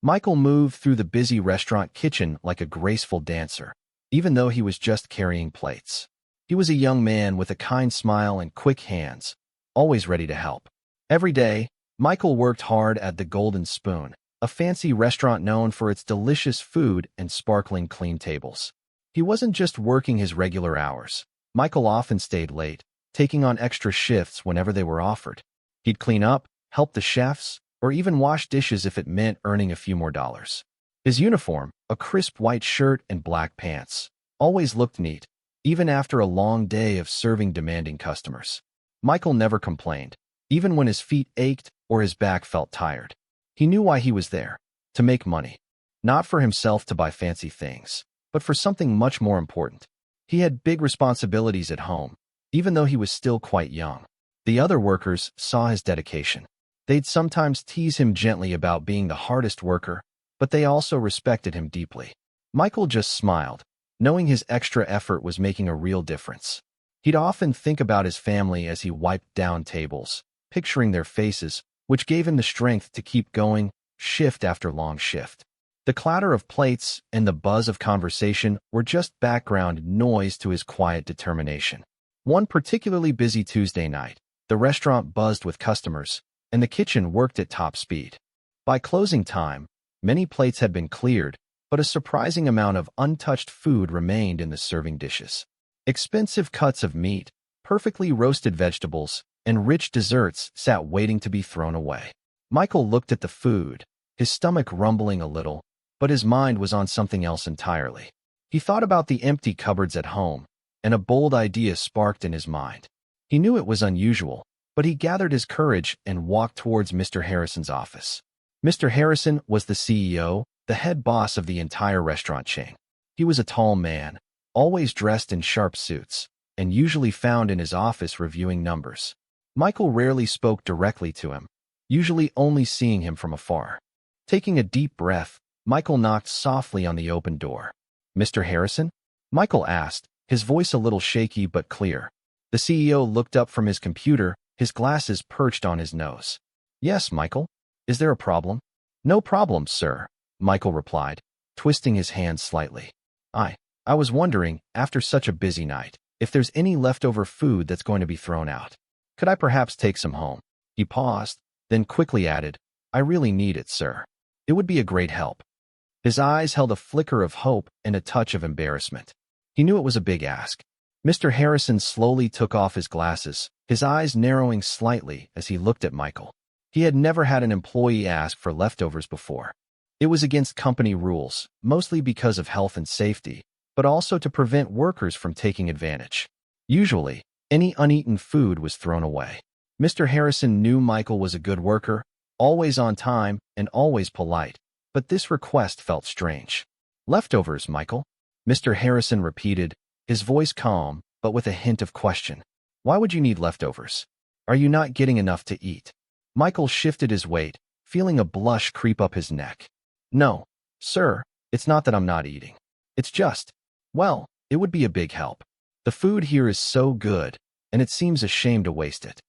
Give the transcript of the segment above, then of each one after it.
Michael moved through the busy restaurant kitchen like a graceful dancer, even though he was just carrying plates. He was a young man with a kind smile and quick hands, always ready to help. Every day, Michael worked hard at the Golden Spoon, a fancy restaurant known for its delicious food and sparkling clean tables. He wasn't just working his regular hours. Michael often stayed late, taking on extra shifts whenever they were offered. He'd clean up, help the chefs, or even wash dishes if it meant earning a few more dollars. His uniform, a crisp white shirt and black pants, always looked neat, even after a long day of serving demanding customers. Michael never complained, even when his feet ached or his back felt tired. He knew why he was there, to make money. Not for himself to buy fancy things, but for something much more important. He had big responsibilities at home, even though he was still quite young. The other workers saw his dedication. They'd sometimes tease him gently about being the hardest worker, but they also respected him deeply. Michael just smiled, knowing his extra effort was making a real difference. He'd often think about his family as he wiped down tables, picturing their faces, which gave him the strength to keep going, shift after long shift. The clatter of plates and the buzz of conversation were just background noise to his quiet determination. One particularly busy Tuesday night, the restaurant buzzed with customers, and the kitchen worked at top speed. By closing time, many plates had been cleared, but a surprising amount of untouched food remained in the serving dishes. Expensive cuts of meat, perfectly roasted vegetables, and rich desserts sat waiting to be thrown away. Michael looked at the food, his stomach rumbling a little, but his mind was on something else entirely. He thought about the empty cupboards at home, and a bold idea sparked in his mind. He knew it was unusual, but he gathered his courage and walked towards Mr. Harrison's office. Mr. Harrison was the CEO, the head boss of the entire restaurant chain. He was a tall man, always dressed in sharp suits, and usually found in his office reviewing numbers. Michael rarely spoke directly to him, usually only seeing him from afar. Taking a deep breath, Michael knocked softly on the open door. "Mr. Harrison?" Michael asked, his voice a little shaky but clear. The CEO looked up from his computer, his glasses perched on his nose. "Yes, Michael. Is there a problem?" "No problem, sir," Michael replied, twisting his hand slightly. I was wondering, after such a busy night, if there's any leftover food that's going to be thrown out. Could I perhaps take some home?" He paused, then quickly added, "I really need it, sir. It would be a great help." His eyes held a flicker of hope and a touch of embarrassment. He knew it was a big ask. Mr. Harrison slowly took off his glasses, his eyes narrowing slightly as he looked at Michael. He had never had an employee ask for leftovers before. It was against company rules, mostly because of health and safety, but also to prevent workers from taking advantage. Usually, any uneaten food was thrown away. Mr. Harrison knew Michael was a good worker, always on time and always polite, but this request felt strange. "Leftovers, Michael?" Mr. Harrison repeated, his voice calm, but with a hint of question. "Why would you need leftovers? Are you not getting enough to eat?" Michael shifted his weight, feeling a blush creep up his neck. "No, sir, it's not that I'm not eating. It's just, well, it would be a big help. The food here is so good, and it seems a shame to waste it."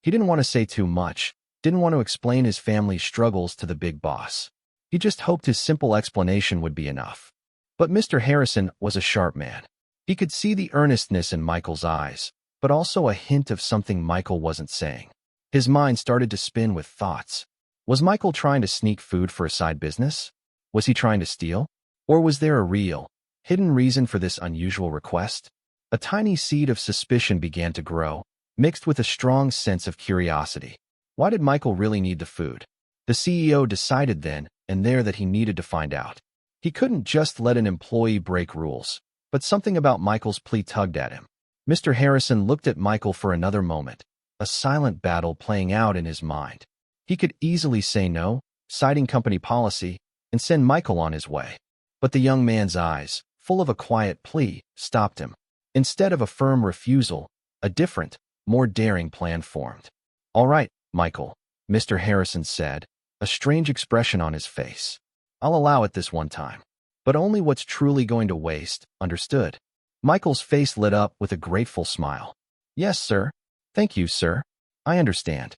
He didn't want to say too much, didn't want to explain his family's struggles to the big boss. He just hoped his simple explanation would be enough. But Mr. Harrison was a sharp man. He could see the earnestness in Michael's eyes, but also a hint of something Michael wasn't saying. His mind started to spin with thoughts. Was Michael trying to sneak food for a side business? Was he trying to steal? Or was there a real, hidden reason for this unusual request? A tiny seed of suspicion began to grow, mixed with a strong sense of curiosity. Why did Michael really need the food? The CEO decided then and there that he needed to find out. He couldn't just let an employee break rules, but something about Michael's plea tugged at him. Mr. Harrison looked at Michael for another moment, a silent battle playing out in his mind. He could easily say no, citing company policy, and send Michael on his way. But the young man's eyes, full of a quiet plea, stopped him. Instead of a firm refusal, a different, more daring plan formed. "All right, Michael," Mr. Harrison said, a strange expression on his face. "I'll allow it this one time. But only what's truly going to waste, understood?" Michael's face lit up with a grateful smile. "Yes, sir. Thank you, sir. I understand."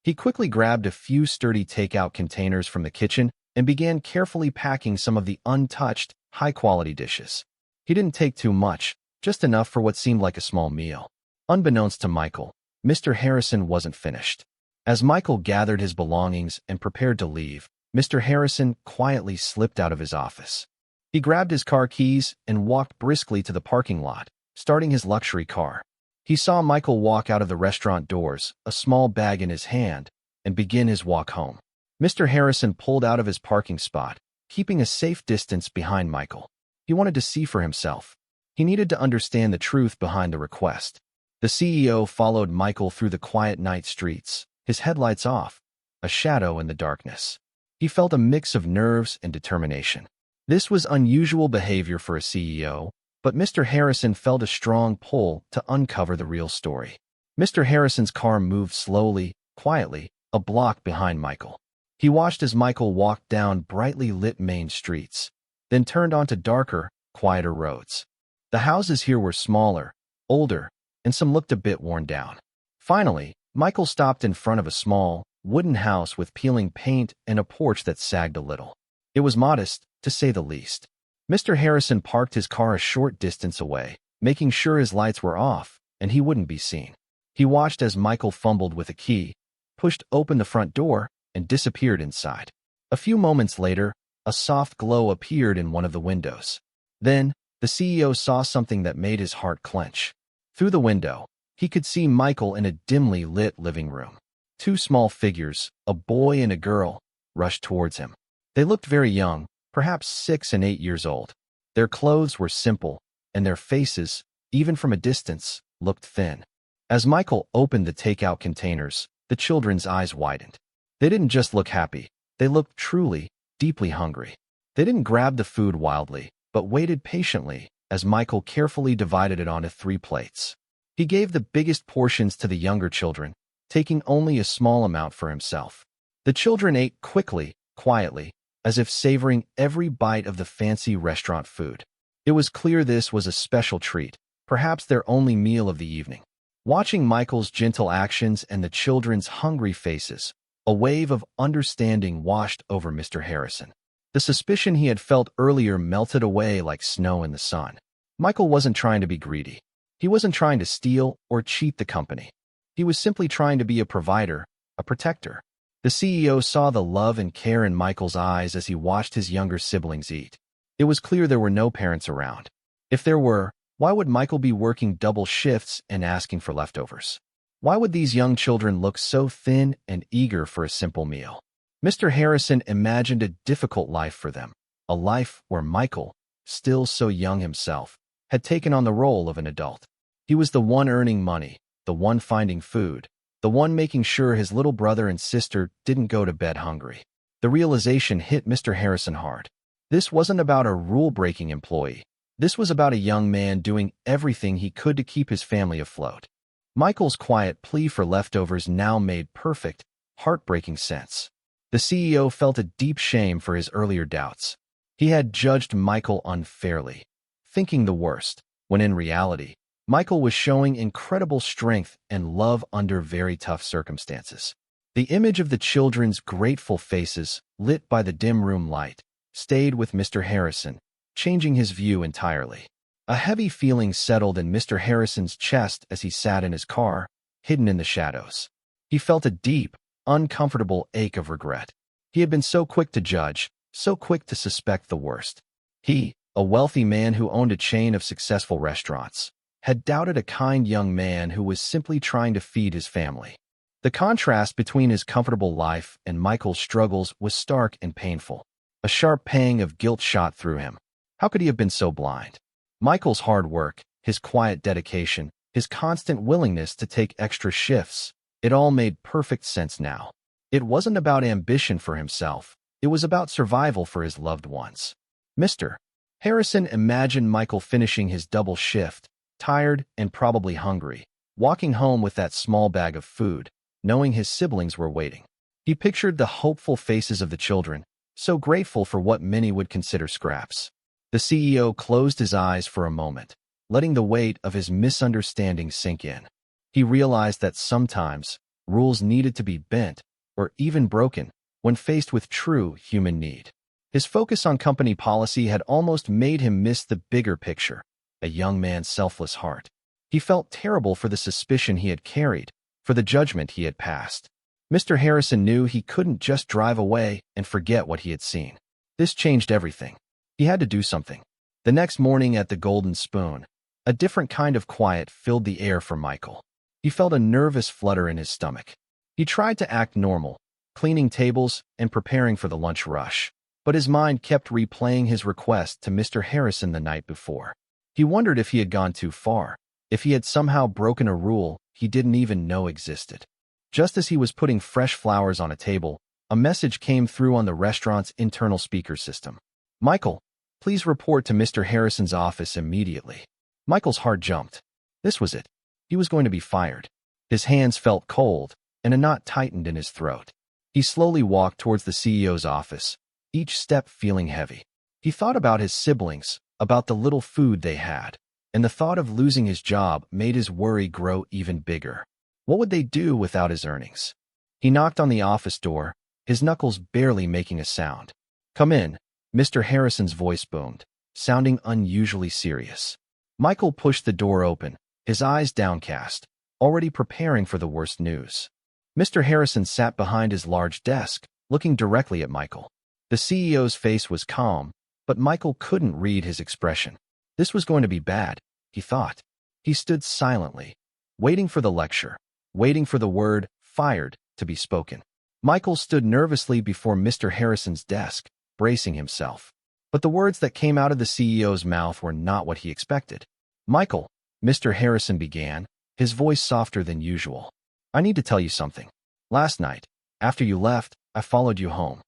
He quickly grabbed a few sturdy takeout containers from the kitchen and began carefully packing some of the untouched, high-quality dishes. He didn't take too much, just enough for what seemed like a small meal. Unbeknownst to Michael, Mr. Harrison wasn't finished. As Michael gathered his belongings and prepared to leave, Mr. Harrison quietly slipped out of his office. He grabbed his car keys and walked briskly to the parking lot, starting his luxury car. He saw Michael walk out of the restaurant doors, a small bag in his hand, and begin his walk home. Mr. Harrison pulled out of his parking spot, keeping a safe distance behind Michael. He wanted to see for himself. He needed to understand the truth behind the request. The CEO followed Michael through the quiet night streets, his headlights off, a shadow in the darkness. He felt a mix of nerves and determination. This was unusual behavior for a CEO, but Mr. Harrison felt a strong pull to uncover the real story. Mr. Harrison's car moved slowly, quietly, a block behind Michael. He watched as Michael walked down brightly lit main streets, then turned onto darker, quieter roads. The houses here were smaller, older, and some looked a bit worn down. Finally, Michael stopped in front of a small, wooden house with peeling paint and a porch that sagged a little. It was modest, to say the least. Mr. Harrison parked his car a short distance away, making sure his lights were off and he wouldn't be seen. He watched as Michael fumbled with a key, pushed open the front door, and disappeared inside. A few moments later, a soft glow appeared in one of the windows. Then, the CEO saw something that made his heart clench. Through the window, he could see Michael in a dimly lit living room. Two small figures, a boy and a girl, rushed towards him. They looked very young, perhaps 6 and 8 years old. Their clothes were simple, and their faces, even from a distance, looked thin. As Michael opened the takeout containers, the children's eyes widened. They didn't just look happy, they looked truly, deeply hungry. They didn't grab the food wildly, but waited patiently as Michael carefully divided it onto 3 plates. He gave the biggest portions to the younger children, taking only a small amount for himself. The children ate quickly, quietly, as if savoring every bite of the fancy restaurant food. It was clear this was a special treat, perhaps their only meal of the evening. Watching Michael's gentle actions and the children's hungry faces, a wave of understanding washed over Mr. Harrison. The suspicion he had felt earlier melted away like snow in the sun. Michael wasn't trying to be greedy. He wasn't trying to steal or cheat the company. He was simply trying to be a provider, a protector. The CEO saw the love and care in Michael's eyes as he watched his younger siblings eat. It was clear there were no parents around. If there were, why would Michael be working double shifts and asking for leftovers? Why would these young children look so thin and eager for a simple meal? Mr. Harrison imagined a difficult life for them, a life where Michael, still so young himself, had taken on the role of an adult. He was the one earning money, the one finding food, the one making sure his little brother and sister didn't go to bed hungry. The realization hit Mr. Harrison hard. This wasn't about a rule-breaking employee. This was about a young man doing everything he could to keep his family afloat. Michael's quiet plea for leftovers now made perfect, heartbreaking sense. The CEO felt a deep shame for his earlier doubts. He had judged Michael unfairly, thinking the worst, when in reality, Michael was showing incredible strength and love under very tough circumstances. The image of the children's grateful faces, lit by the dim room light, stayed with Mr. Harrison, changing his view entirely. A heavy feeling settled in Mr. Harrison's chest as he sat in his car, hidden in the shadows. He felt a deep, uncomfortable ache of regret. He had been so quick to judge, so quick to suspect the worst. He, a wealthy man who owned a chain of successful restaurants, had doubted a kind young man who was simply trying to feed his family. The contrast between his comfortable life and Michael's struggles was stark and painful. A sharp pang of guilt shot through him. How could he have been so blind? Michael's hard work, his quiet dedication, his constant willingness to take extra shifts, it all made perfect sense now. It wasn't about ambition for himself. It was about survival for his loved ones. Mr. Harrison imagined Michael finishing his double shift, tired and probably hungry, walking home with that small bag of food, knowing his siblings were waiting. He pictured the hopeful faces of the children, so grateful for what many would consider scraps. The CEO closed his eyes for a moment, letting the weight of his misunderstanding sink in. He realized that sometimes rules needed to be bent, or even broken, when faced with true human need. His focus on company policy had almost made him miss the bigger picture, a young man's selfless heart. He felt terrible for the suspicion he had carried, for the judgment he had passed. Mr. Harrison knew he couldn't just drive away and forget what he had seen. This changed everything. He had to do something. The next morning at the Golden Spoon, a different kind of quiet filled the air for Michael. He felt a nervous flutter in his stomach. He tried to act normal, cleaning tables and preparing for the lunch rush, but his mind kept replaying his request to Mr. Harrison the night before. He wondered if he had gone too far, if he had somehow broken a rule he didn't even know existed. Just as he was putting fresh flowers on a table, a message came through on the restaurant's internal speaker system. "Michael, please report to Mr. Harrison's office immediately." Michael's heart jumped. This was it. He was going to be fired. His hands felt cold, and a knot tightened in his throat. He slowly walked towards the CEO's office, each step feeling heavy. He thought about his siblings, about the little food they had, and the thought of losing his job made his worry grow even bigger. What would they do without his earnings? He knocked on the office door, his knuckles barely making a sound. "Come in," Mr. Harrison's voice boomed, sounding unusually serious. Michael pushed the door open, his eyes downcast, already preparing for the worst news. Mr. Harrison sat behind his large desk, looking directly at Michael. The CEO's face was calm, but Michael couldn't read his expression. This was going to be bad, he thought. He stood silently, waiting for the lecture, waiting for the word "fired" to be spoken. Michael stood nervously before Mr. Harrison's desk, bracing himself. But the words that came out of the CEO's mouth were not what he expected. "Michael," Mr. Harrison began, his voice softer than usual. "I need to tell you something. Last night, after you left, I followed you home."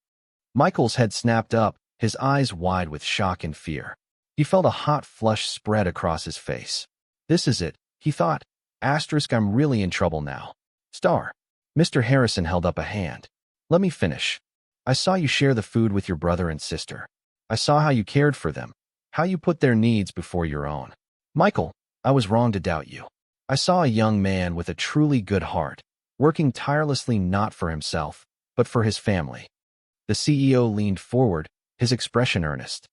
Michael's head snapped up, his eyes wide with shock and fear. He felt a hot flush spread across his face. "This is it," he thought. "I'm really in trouble now." Star. Mr. Harrison held up a hand. "Let me finish. I saw you share the food with your brother and sister. I saw how you cared for them, how you put their needs before your own. Michael, I was wrong to doubt you. I saw a young man with a truly good heart, working tirelessly not for himself, but for his family." The CEO leaned forward, his expression earnest.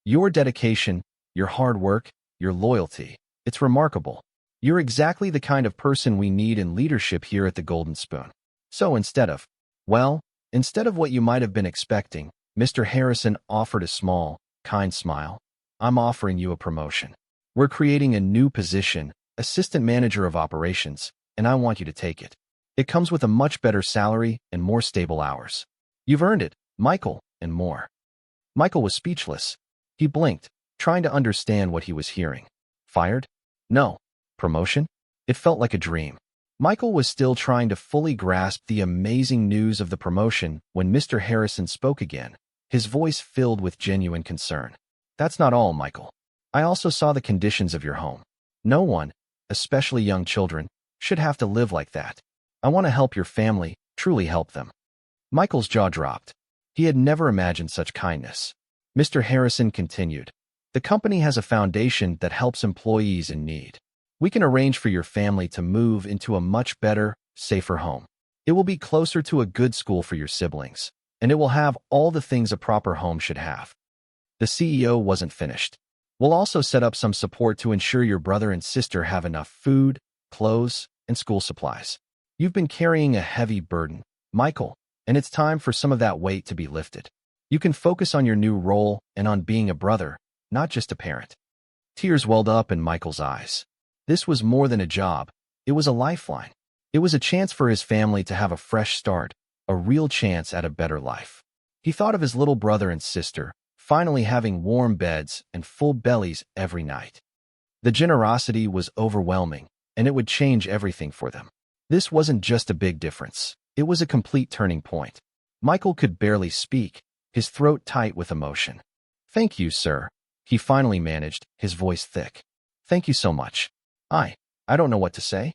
"Your dedication, your hard work, your loyalty, it's remarkable. You're exactly the kind of person we need in leadership here at the Golden Spoon." So instead of what you might have been expecting, Mr. Harrison offered a small, kind smile. "I'm offering you a promotion. We're creating a new position, Assistant Manager of Operations, and I want you to take it. It comes with a much better salary and more stable hours. You've earned it, Michael, and more." Michael was speechless. He blinked, trying to understand what he was hearing. Fired? No. Promotion? It felt like a dream. Michael was still trying to fully grasp the amazing news of the promotion when Mr. Harrison spoke again, his voice filled with genuine concern. "That's not all, Michael. I also saw the conditions of your home. No one, especially young children, should have to live like that. I want to help your family, truly help them." Michael's jaw dropped. He had never imagined such kindness. Mr. Harrison continued, "The company has a foundation that helps employees in need. We can arrange for your family to move into a much better, safer home. It will be closer to a good school for your siblings, and it will have all the things a proper home should have." The CEO wasn't finished. "We'll also set up some support to ensure your brother and sister have enough food, clothes, and school supplies. You've been carrying a heavy burden, Michael, and it's time for some of that weight to be lifted. You can focus on your new role and on being a brother, not just a parent." Tears welled up in Michael's eyes. This was more than a job. It was a lifeline. It was a chance for his family to have a fresh start, a real chance at a better life. He thought of his little brother and sister, finally having warm beds and full bellies every night. The generosity was overwhelming, and it would change everything for them. This wasn't just a big difference. It was a complete turning point. Michael could barely speak, his throat tight with emotion. "Thank you, sir," he finally managed, his voice thick. "Thank you so much. I don't know what to say."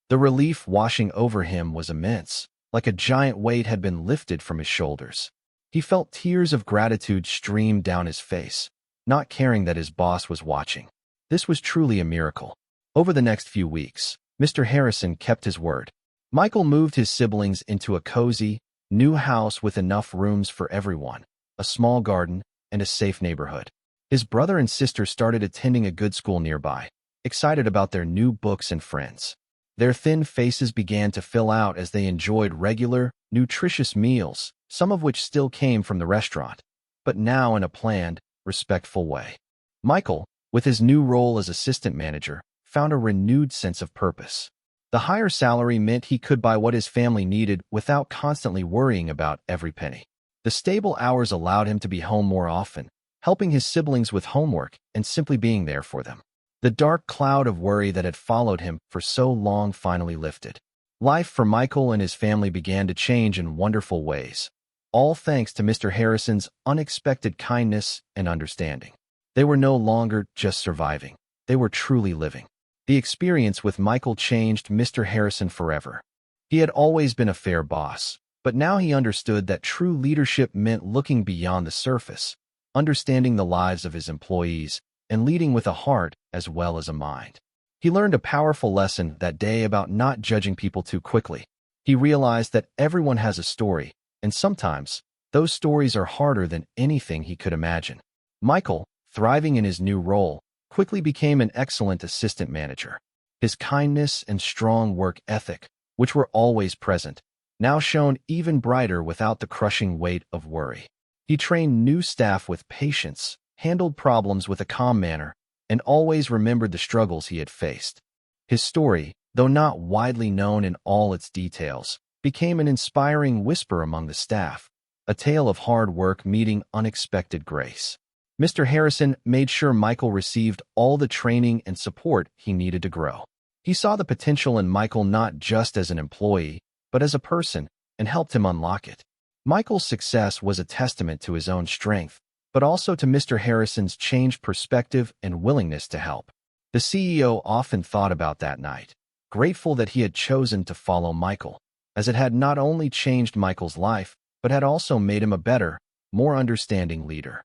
The relief washing over him was immense, like a giant weight had been lifted from his shoulders. He felt tears of gratitude stream down his face, not caring that his boss was watching. This was truly a miracle. Over the next few weeks, Mr. Harrison kept his word. Michael moved his siblings into a cozy, new house with enough rooms for everyone, a small garden, and a safe neighborhood. His brother and sister started attending a good school nearby, excited about their new books and friends. Their thin faces began to fill out as they enjoyed regular, nutritious meals, some of which still came from the restaurant, but now in a planned, respectful way. Michael, with his new role as assistant manager, found a renewed sense of purpose. The higher salary meant he could buy what his family needed without constantly worrying about every penny. The stable hours allowed him to be home more often, helping his siblings with homework and simply being there for them. The dark cloud of worry that had followed him for so long finally lifted. Life for Michael and his family began to change in wonderful ways, all thanks to Mr. Harrison's unexpected kindness and understanding. They were no longer just surviving. They were truly living. The experience with Michael changed Mr. Harrison forever. He had always been a fair boss, but now he understood that true leadership meant looking beyond the surface, understanding the lives of his employees, and leading with a heart as well as a mind. He learned a powerful lesson that day about not judging people too quickly. He realized that everyone has a story, and sometimes those stories are harder than anything he could imagine. Michael, thriving in his new role, quickly became an excellent assistant manager. His kindness and strong work ethic, which were always present, now shone even brighter without the crushing weight of worry. He trained new staff with patience, handled problems with a calm manner, and always remembered the struggles he had faced. His story, though not widely known in all its details, became an inspiring whisper among the staff, a tale of hard work meeting unexpected grace. Mr. Harrison made sure Michael received all the training and support he needed to grow. He saw the potential in Michael not just as an employee, but as a person, and helped him unlock it. Michael's success was a testament to his own strength, but also to Mr. Harrison's changed perspective and willingness to help. The CEO often thought about that night, grateful that he had chosen to follow Michael, as it had not only changed Michael's life, but had also made him a better, more understanding leader.